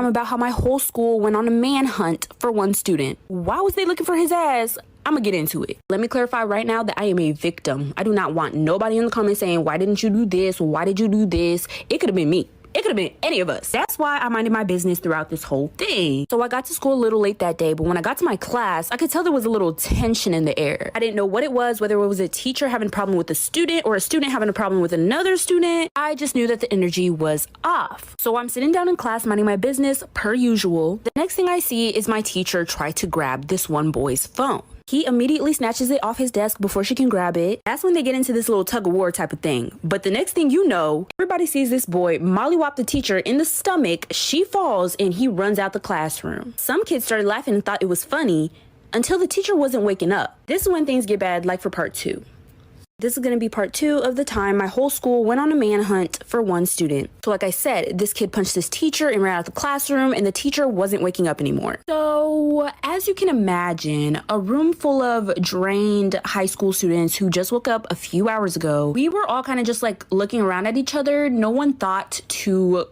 time about how my whole school went on a manhunt for one student. Why was they looking for his ass? I'm gonna get into it. Let me clarify right now that I am a victim. I do not want nobody in the comments saying, why didn't you do this? Why did you do this? It could have been me. It could have been any of us. That's why I minded my business throughout this whole thing. So I got to school a little late that day, but when I got to my class, I could tell there was a little tension in the air. I didn't know what it was, whether it was a teacher having a problem with a student or a student having a problem with another student. I just knew that the energy was off. So I'm sitting down in class minding my business per usual. The next thing I see is my teacher try to grab this one boy's phone. He immediately snatches it off his desk before she can grab it. That's when they get into this little tug of war type of thing. But the next thing you know, everybody sees this boy mollywop the teacher in the stomach. She falls and he runs out the classroom. Some kids started laughing and thought it was funny until the teacher wasn't waking up. This is when things get bad, like for part 2. This is going to be part 2 of the time my whole school went on a manhunt for one student. So like I said, this kid punched this teacher and ran out the classroom, and the teacher wasn't waking up anymore. So as you can imagine, a room full of drained high school students who just woke up a few hours ago, we were all kind of just like looking around at each other. No one thought to,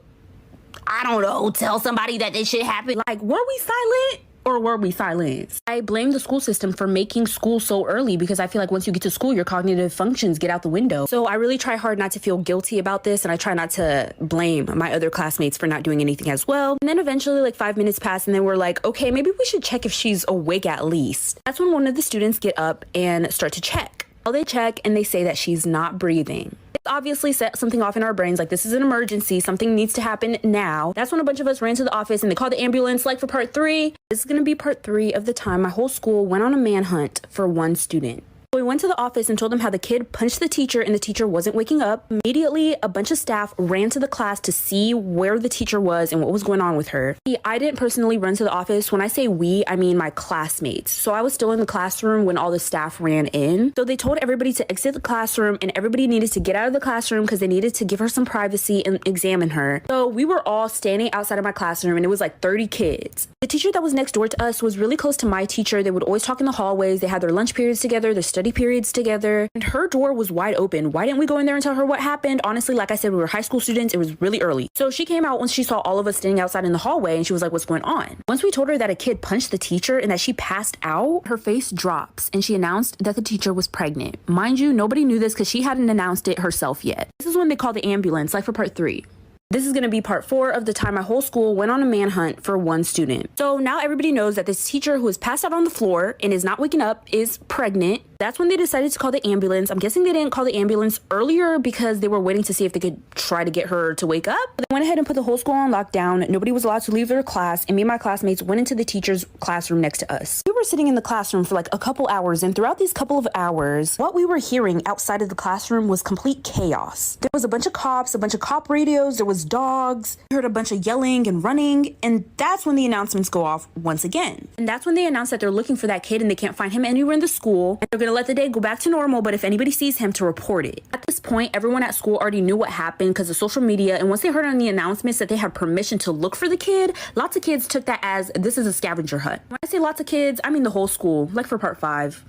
I don't know, tell somebody that this shit happened. Like, were we silent? Or were we silenced? I blame the school system for making school so early because I feel like once you get to school, your cognitive functions get out the window. So I really try hard not to feel guilty about this, and I try not to blame my other classmates for not doing anything as well. And then eventually like 5 minutes pass, and then we're like, okay, maybe we should check if she's awake at least. That's when one of the students get up and start to check. Well, they check and they say that she's not breathing. It obviously set something off in our brains, like this is an emergency, something needs to happen now. That's when a bunch of us ran to the office and they called the ambulance. Like for part 3, this is gonna be part 3 of the time my whole school went on a manhunt for one student. We went to the office and told them how the kid punched the teacher and the teacher wasn't waking up. Immediately, a bunch of staff ran to the class to see where the teacher was and what was going on with her. I didn't personally run to the office. When I say we, I mean my classmates. So I was still in the classroom when all the staff ran in. So they told everybody to exit the classroom, and everybody needed to get out of the classroom because they needed to give her some privacy and examine her. So we were all standing outside of my classroom, and it was like 30 kids. The teacher that was next door to us was really close to my teacher. They would always talk in the hallways. They had their lunch periods together, their study periods together, and her door was wide open. Why didn't we go in there and tell her what happened? Honestly, like I said, we were high school students. It was really early. So she came out once she saw all of us standing outside in the hallway, and she was like, what's going on? Once we told her that a kid punched the teacher and that she passed out, her face drops and she announced that the teacher was pregnant. Mind you, nobody knew this because she hadn't announced it herself yet. This is when they called the ambulance, like for part 3. This is going to be part 4 of the time my whole school went on a manhunt for one student. So now everybody knows that this teacher who is passed out on the floor and is not waking up is pregnant. That's when they decided to call the ambulance. I'm guessing they didn't call the ambulance earlier because they were waiting to see if they could try to get her to wake up. They went ahead and put the whole school on lockdown. Nobody was allowed to leave their class, and me and my classmates went into the teacher's classroom next to us. We were sitting in the classroom for like a couple hours, and throughout these couple of hours, what we were hearing outside of the classroom was complete chaos. There was a bunch of cops, a bunch of cop radios, there was dogs. We heard a bunch of yelling and running, and that's when the announcements go off once again. And that's when they announce that they're looking for that kid and they can't find him anywhere in the school, and they're gonna let the day go back to normal, but if anybody sees him, to report it. At this point, everyone at school already knew what happened because of social media, and once they heard on the announcements that they had permission to look for the kid, lots of kids took that as this is a scavenger hunt. When I say lots of kids, I mean the whole school, like for part 5.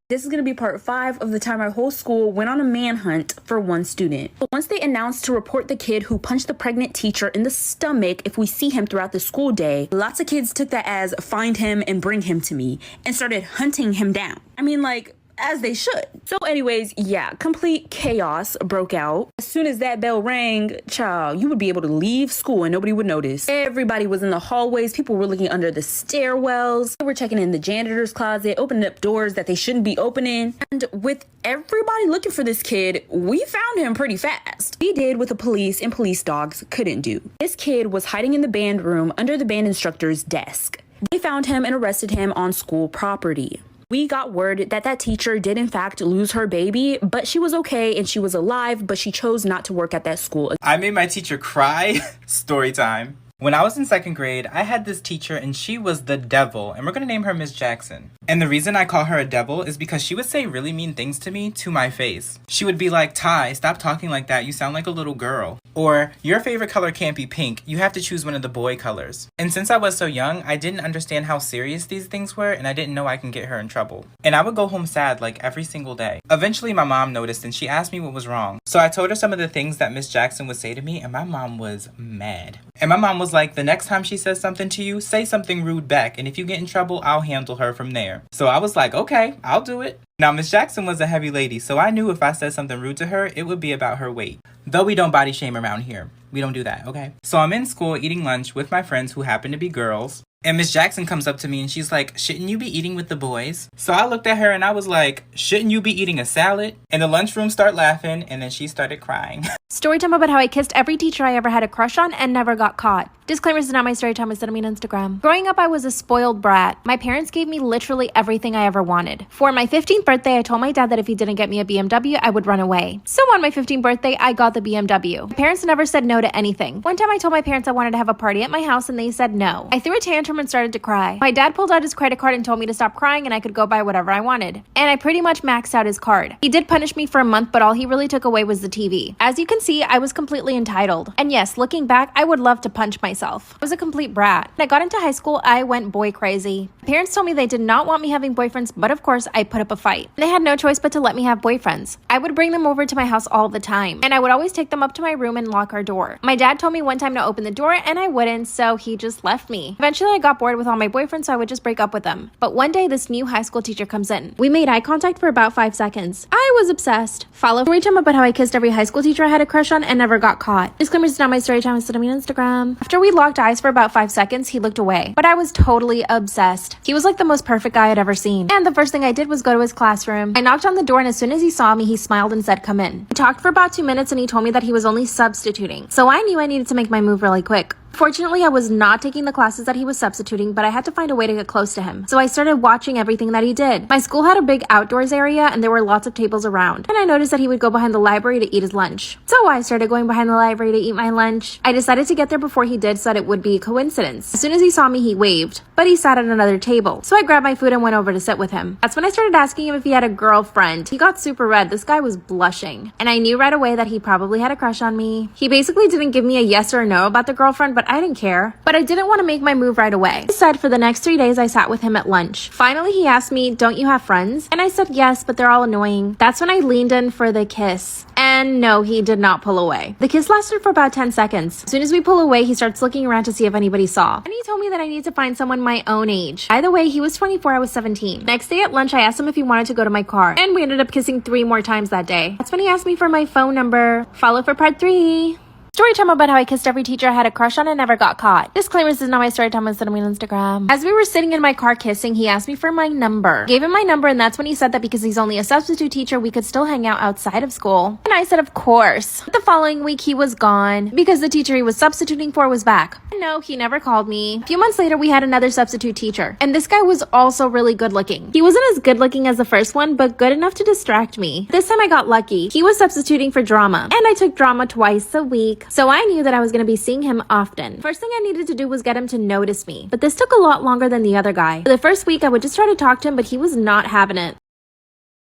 This is going to be part 5 of the time our whole school went on a manhunt for one student. But once they announced to report the kid who punched the pregnant teacher in the stomach if we see him throughout the school day, lots of kids took that as find him and bring him to me and started hunting him down. I mean, like, as they should. So anyways, yeah, complete chaos broke out. As soon as that bell rang, child, you would be able to leave school and nobody would notice. Everybody was in the hallways. People were looking under the stairwells. They were checking in the janitor's closet, opening up doors that they shouldn't be opening. And with everybody looking for this kid, we found him pretty fast. We did what the police and police dogs couldn't do. This kid was hiding in the band room under the band instructor's desk. They found him and arrested him on school property. We got word that that teacher did in fact lose her baby, but she was okay and she was alive, but she chose not to work at that school. I made my teacher cry. Story time. When I was in 2nd grade, I had this teacher and she was the devil, and we're gonna name her Miss Jackson. And the reason I call her a devil is because she would say really mean things to me to my face. She would be like, Ty, stop talking like that, you sound like a little girl. Or, your favorite color can't be pink, you have to choose one of the boy colors. And since I was so young, I didn't understand how serious these things were, and I didn't know I can get her in trouble. And I would go home sad like every single day. Eventually my mom noticed and she asked me what was wrong. So I told her some of the things that Miss Jackson would say to me, and my mom was mad. And my mom was was like, the next time she says something to you, say something rude back. And if you get in trouble, I'll handle her from there. So I was like, okay, I'll do it. Now, Miss Jackson was a heavy lady, so I knew if I said something rude to her, it would be about her weight. Though we don't body shame around here. We don't do that, okay? So I'm in school eating lunch with my friends who happen to be girls. And Miss Jackson comes up to me and she's like, shouldn't you be eating with the boys? So I looked at her and I was like, shouldn't you be eating a salad? And the lunchroom started laughing and then she started crying. Story time about how I kissed every teacher I ever had a crush on and never got caught. Disclaimer, this is not my story time, it's on Instagram. Growing up, I was a spoiled brat. My parents gave me literally everything I ever wanted. For my 15th birthday, I told my dad that if he didn't get me a BMW, I would run away. So on my 15th birthday, I got the BMW. My parents never said no to anything. One time I told my parents I wanted to have a party at my house and they said no. I threw a tantrum and started to cry. My dad pulled out his credit card and told me to stop crying and I could go buy whatever I wanted. And I pretty much maxed out his card. He did punish me for a month, but all he really took away was the TV. As you can see, I was completely entitled. And yes, looking back, I would love to punch myself. I was a complete brat. When I got into high school, I went boy crazy. My parents told me they did not want me having boyfriends, but of course, I put up a fight. They had no choice but to let me have boyfriends. I would bring them over to my house all the time, and I would always take them up to my room and lock our door. My dad told me one time to open the door, and I wouldn't, so he just left me. Eventually, I got bored with all my boyfriends, so I would just break up with them. But one day, this new high school teacher comes in. We made eye contact for about 5 seconds. I was obsessed. Follow story time about how I kissed every high school teacher I had a crush on and never got caught. Disclaimer, it's not my story time, it's on Instagram. After we locked eyes for about 5 seconds, he looked away. But I was totally obsessed. He was like the most perfect guy I'd ever seen. And the first thing I did was go to his classroom. I knocked on the door and as soon as he saw me, he smiled and said, come in. We talked for about 2 minutes and he told me that he was only substituting. So I knew I needed to make my move really quick. Fortunately, I was not taking the classes that he was substituting, but I had to find a way to get close to him. So I started watching everything that he did. My school had a big outdoors area and there were lots of tables around. And I noticed that he would go behind the library to eat his lunch. So I started going behind the library to eat my lunch. I decided to get there before he did so that it would be a coincidence. As soon as he saw me, he waved, but he sat at another table. So I grabbed my food and went over to sit with him. That's when I started asking him if he had a girlfriend. He got super red. This guy was blushing. And I knew right away that he probably had a crush on me. He basically didn't give me a yes or no about the girlfriend, but I didn't care. But I didn't want to make my move right away. He said for the next 3 days, I sat with him at lunch. Finally, he asked me, don't you have friends? And I said, yes, but they're all annoying. That's when I leaned in for the kiss. And no, he did not pull away. The kiss lasted for about 10 seconds. As soon as we pull away, he starts looking around to see if anybody saw. And he told me that I need to find someone my own age. Either way, he was 24, I was 17. Next day at lunch, I asked him if he wanted to go to my car. And we ended up kissing 3 more times that day. That's when he asked me for my phone number. Follow for part 3. Story time about how I kissed every teacher I had a crush on and never got caught. Disclaimer, this is not my story time, it's on Instagram. As we were sitting in my car kissing, he asked me for my number. Gave him my number and that's when he said that because he's only a substitute teacher, we could still hang out outside of school. And I said, of course. But the following week, he was gone because the teacher he was substituting for was back. No, he never called me. A few months later, we had another substitute teacher. And this guy was also really good looking. He wasn't as good looking as the first one, but good enough to distract me. This time I got lucky. He was substituting for drama. And I took drama twice a week. So I knew that I was going to be seeing him often. First thing I needed to do was get him to notice me. But this took a lot longer than the other guy. For the first week, I would just try to talk to him, but he was not having it.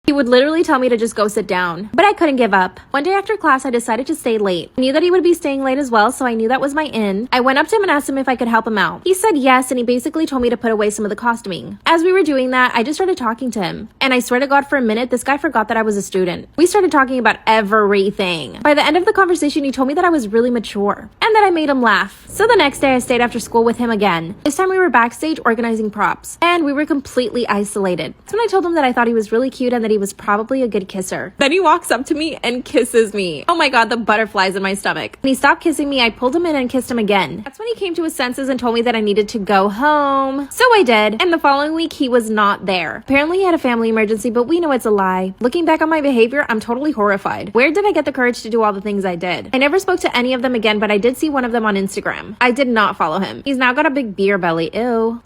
He would literally tell me to just go sit down, but I couldn't give up. One day after class, I decided to stay late. I knew that he would be staying late as well, so I knew that was my in. I went up to him and asked him if I could help him out. He said yes, and he basically told me to put away some of the costuming. As we were doing that, I just started talking to him. And I swear to God, for a minute, this guy forgot that I was a student. We started talking about everything. By the end of the conversation, he told me that I was really mature, and that I made him laugh. So the next day, I stayed after school with him again. This time we were backstage organizing props, and we were completely isolated. That's when I told him that I thought he was really cute and that he was probably a good kisser. Then he walks up to me and kisses me. Oh my God, the butterflies in my stomach. When he stopped kissing me, I pulled him in and kissed him again. That's when he came to his senses and told me that I needed to go home. So I did, and the following week he was not there. Apparently he had a family emergency, but we know it's a lie. Looking back on my behavior, I'm totally horrified. Where did I get the courage to do all the things I did? I never spoke to any of them again, but I did see one of them on Instagram. I did not follow him. He's now got a big beer belly. Ew.